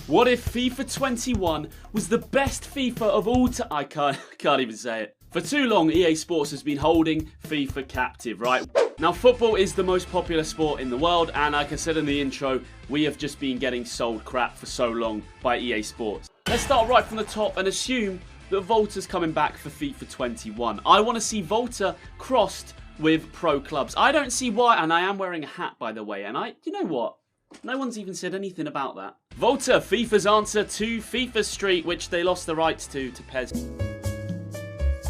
What if FIFA 21 was the best FIFA of all time? I can't even say it. For too long, EA Sports has been holding FIFA captive, right? Now, football is the most popular sport in the world, and like I said in the intro, we have just been getting sold crap for so long by EA Sports. Let's start right from the top and assume that Volta's coming back for FIFA 21. I want to see Volta crossed with pro clubs. I don't see why, and I am wearing a hat, by the way, and you know what? No one's even said anything about that. Volta, FIFA's answer to FIFA Street, which they lost the rights to PES.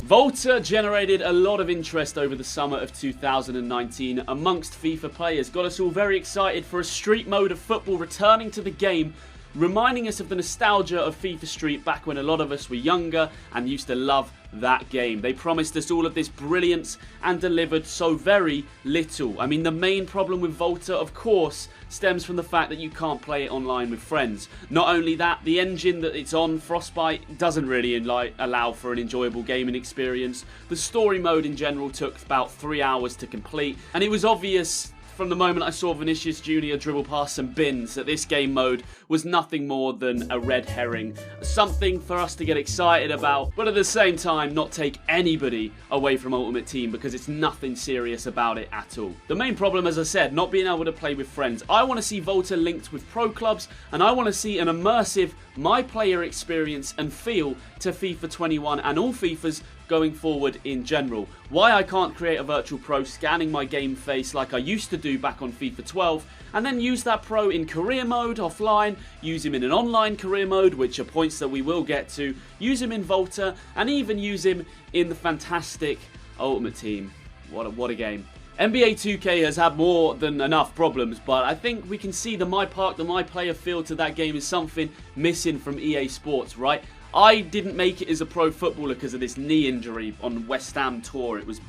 Volta generated a lot of interest over the summer of 2019 amongst FIFA players. Got us all very excited for a street mode of football returning to the game, reminding us of the nostalgia of FIFA Street back when a lot of us were younger and used to love that game. They promised us all of this brilliance and delivered so very little. I mean, the main problem with Volta, of course, stems from the fact that you can't play it online with friends. Not only that, the engine that it's on, Frostbite, doesn't really allow for an enjoyable gaming experience. The story mode in general took about 3 hours to complete, and it was obvious from the moment I saw Vinicius Jr. dribble past some bins that this game mode was nothing more than a red herring. Something for us to get excited about, but at the same time not take anybody away from Ultimate Team because it's nothing serious about it at all. The main problem, as I said, not being able to play with friends. I want to see Volta linked with pro clubs, and I want to see an immersive my player experience and feel to FIFA 21 and all FIFAs going forward in general. Why I can't create a virtual pro scanning my game face like I used to do back on FIFA 12 and then use that pro in career mode offline, use him in an online career mode, which are points that we will get to, use him in Volta, and even use him in the fantastic Ultimate Team. What a game. NBA 2K has had more than enough problems, but I think we can see the my park, the my player feel to that game is something missing from EA Sports, right? I didn't make it as a pro footballer because of this knee injury on West Ham tour. It was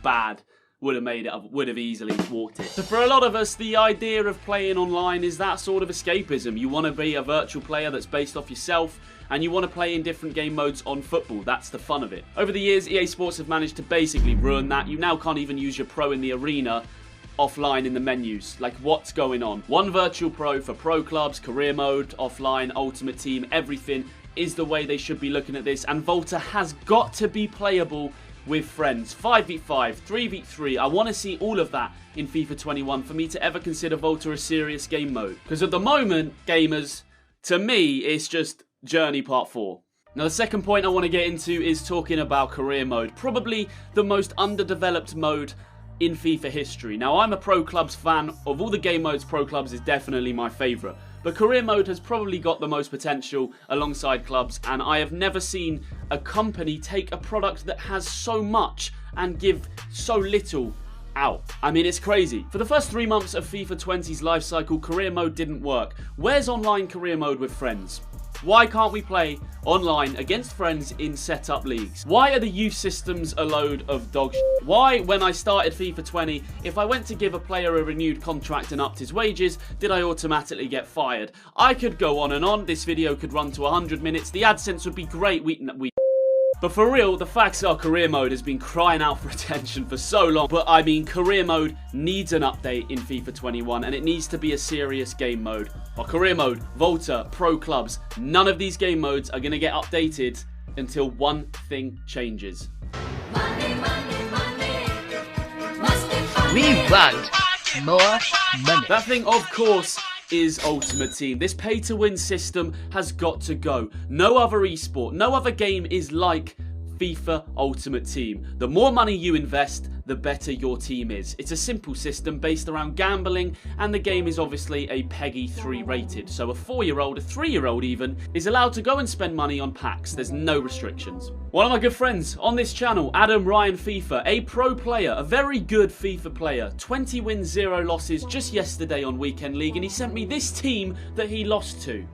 bad. Would have made it, would have easily walked it. So for a lot of us, the idea of playing online is that sort of escapism. You want to be a virtual player that's based off yourself, and you want to play in different game modes on football. That's the fun of it. Over the years, EA Sports have managed to basically ruin that. You now can't even use your pro in the arena offline in the menus. Like, what's going on? One virtual pro for pro clubs, career mode, offline, ultimate team, everything is the way they should be looking at this, and Volta has got to be playable with friends. 5v5, 3v3, I want to see all of that in FIFA 21 for me to ever consider Volta a serious game mode. Because at the moment, gamers, to me, it's just Journey Part 4. Now, the second point I want to get into is talking about career mode. Probably the most underdeveloped mode in FIFA history. Now, I'm a Pro Clubs fan. Of all the game modes, Pro Clubs is definitely my favourite. But career mode has probably got the most potential alongside clubs, and I have never seen a company take a product that has so much and give so little out. I mean, it's crazy. For the first 3 months of FIFA 20's life cycle, career mode didn't work. Where's online career mode with friends? Why can't we play online against friends in set-up leagues? Why are the youth systems a load of dog shit? Why, when I started FIFA 20, if I went to give a player a renewed contract and upped his wages, did I automatically get fired? I could go on and on. This video could run to 100 minutes. The AdSense would be great. But for real, the facts are career mode has been crying out for attention for so long. But I mean, career mode needs an update in FIFA 21, and it needs to be a serious game mode. But career mode, Volta, pro clubs, none of these game modes are going to get updated until one thing changes. Money, money, money. We want more money. That thing, of course, is Ultimate Team. This pay-to-win system has got to go. No other esport, no other game is like FIFA Ultimate Team. The more money you invest, the better your team is. It's a simple system based around gambling, and the game is obviously a PEGI 3 rated. So a 4-year-old, a 3-year-old even, is allowed to go and spend money on packs. There's no restrictions. One of my good friends on this channel, Adam Ryan FIFA, a pro player, a very good FIFA player, 20 wins, 0 losses just yesterday on Weekend League, and he sent me this team that he lost to.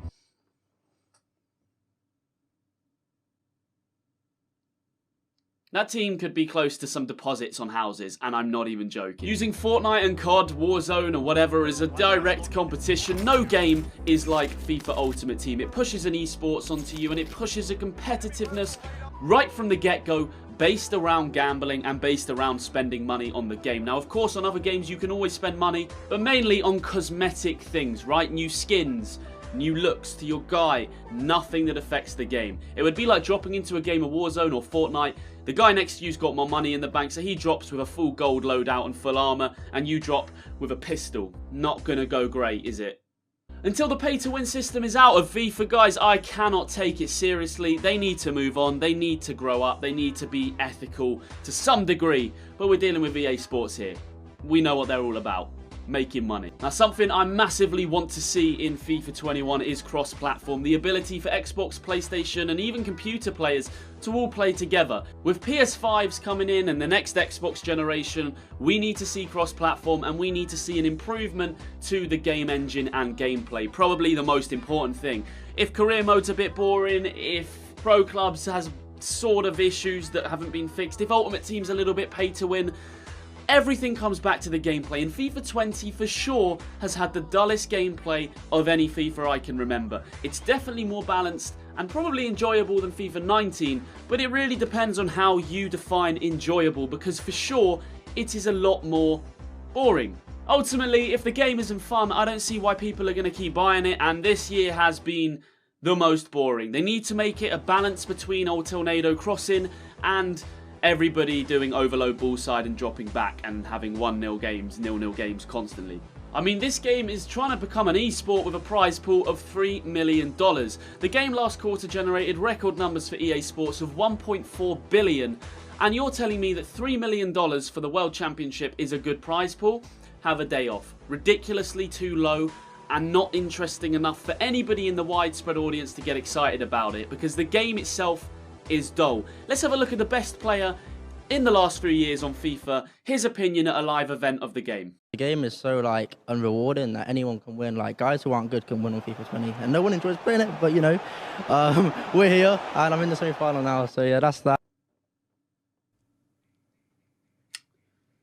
That team could be close to some deposits on houses, and I'm not even joking. Using Fortnite and COD, Warzone, or whatever as a direct competition, no game is like FIFA Ultimate Team. It pushes an esports onto you, and it pushes a competitiveness right from the get-go, based around gambling and based around spending money on the game. Now, of course, on other games you can always spend money, but mainly on cosmetic things, right? New skins, new looks to your guy, nothing that affects the game. It would be like dropping into a game of Warzone or Fortnite. The guy next to you's got more money in the bank, so he drops with a full gold loadout and full armor, and you drop with a pistol. Not gonna go great, is it? Until the pay-to-win system is out of FIFA, guys, I cannot take it seriously. They need to move on. They need to grow up. They need to be ethical to some degree. But we're dealing with EA Sports here. We know what they're all about. Making money. Now, something I massively want to see in FIFA 21 is cross-platform. The ability for Xbox, PlayStation, and even computer players to all play together. With PS5s coming in and the next Xbox generation, we need to see cross-platform and we need to see an improvement to the game engine and gameplay. Probably the most important thing. If career mode's a bit boring, if Pro Clubs has sort of issues that haven't been fixed, if Ultimate Team's a little bit pay to win, everything comes back to the gameplay, and FIFA 20 for sure has had the dullest gameplay of any FIFA I can remember. It's definitely more balanced and probably enjoyable than FIFA 19, but it really depends on how you define enjoyable, because for sure it is a lot more boring. Ultimately, if the game isn't fun, I don't see why people are going to keep buying it, and this year has been the most boring. They need to make it a balance between Old Tornado Crossing and everybody doing overload ballside and dropping back and having 1-0 games, 0-0 games constantly. I mean, this game is trying to become an esport with a prize pool of $3 million. The game last quarter generated record numbers for EA Sports of $1.4 billion, and you're telling me that $3 million for the World Championship is a good prize pool? Have a day off. Ridiculously too low and not interesting enough for anybody in the widespread audience to get excited about it, because the game itself is dull. Let's have a look at the best player in the last 3 years on FIFA, his opinion at a live event of the game. The game is so like unrewarding that anyone can win. Like guys who aren't good can win on FIFA 20, and no one enjoys playing it. But you know, we're here, and I'm in the semi-final now. So yeah, that's that.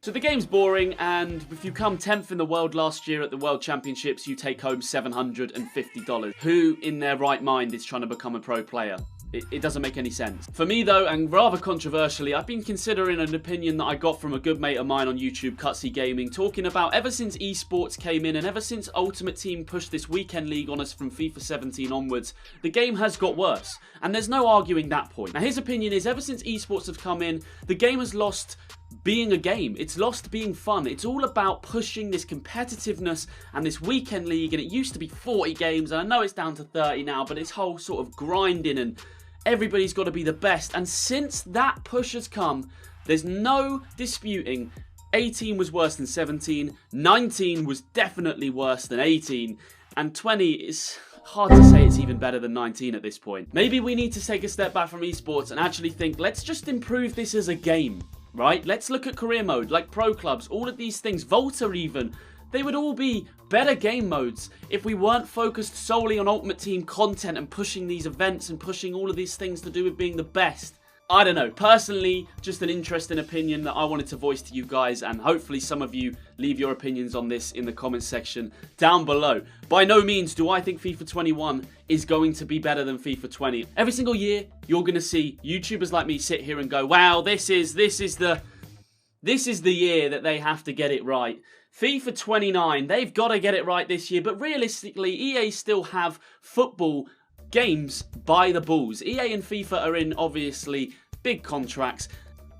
So the game's boring, and if you come 10th in the world last year at the World Championships, you take home $750. Who in their right mind is trying to become a pro player? It doesn't make any sense. For me though, and rather controversially, I've been considering an opinion that I got from a good mate of mine on YouTube, Cutsy Gaming, talking about ever since esports came in and ever since Ultimate Team pushed this weekend league on us from FIFA 17 onwards, the game has got worse. And there's no arguing that point. Now his opinion is ever since esports have come in, the game has lost being a game. It's lost being fun. It's all about pushing this competitiveness and this weekend league, and it used to be 40 games, and I know it's down to 30 now, but it's whole sort of grinding and everybody's got to be the best. And since that push has come, there's no disputing 18 was worse than 17, 19 was definitely worse than 18, and 20 is hard to say it's even better than 19 at this point. Maybe we need to take a step back from esports and actually think, let's just improve this as a game, right? Let's look at career mode, like pro clubs, all of these things, Volta even. They would all be better game modes if we weren't focused solely on Ultimate Team content and pushing these events and pushing all of these things to do with being the best. I don't know, personally, just an interesting opinion that I wanted to voice to you guys, and hopefully some of you leave your opinions on this in the comments section down below. By no means do I think FIFA 21 is going to be better than FIFA 20. Every single year, you're going to see YouTubers like me sit here and go, wow, this is the year that they have to get it right. FIFA 29, they've got to get it right this year, but realistically, EA still have football games by the balls. EA and FIFA are in, obviously, big contracts.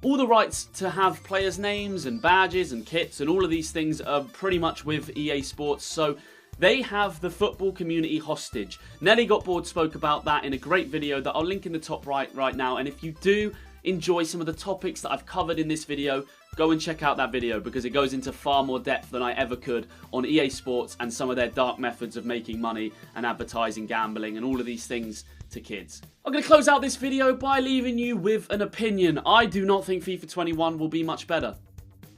All the rights to have players' names and badges and kits and all of these things are pretty much with EA Sports, so they have the football community hostage. Nelly Got Bored spoke about that in a great video that I'll link in the top right now, and if you do enjoy some of the topics that I've covered in this video, go and check out that video because it goes into far more depth than I ever could on EA Sports and some of their dark methods of making money and advertising, gambling and all of these things to kids. I'm going to close out this video by leaving you with an opinion. I do not think FIFA 21 will be much better.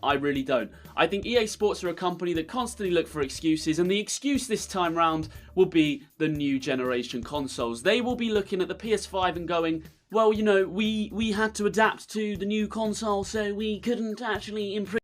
I really don't. I think EA Sports are a company that constantly look for excuses, and the excuse this time round will be the new generation consoles. They will be looking at the PS5 and going, well, you know, we had to adapt to the new console, so we couldn't actually improve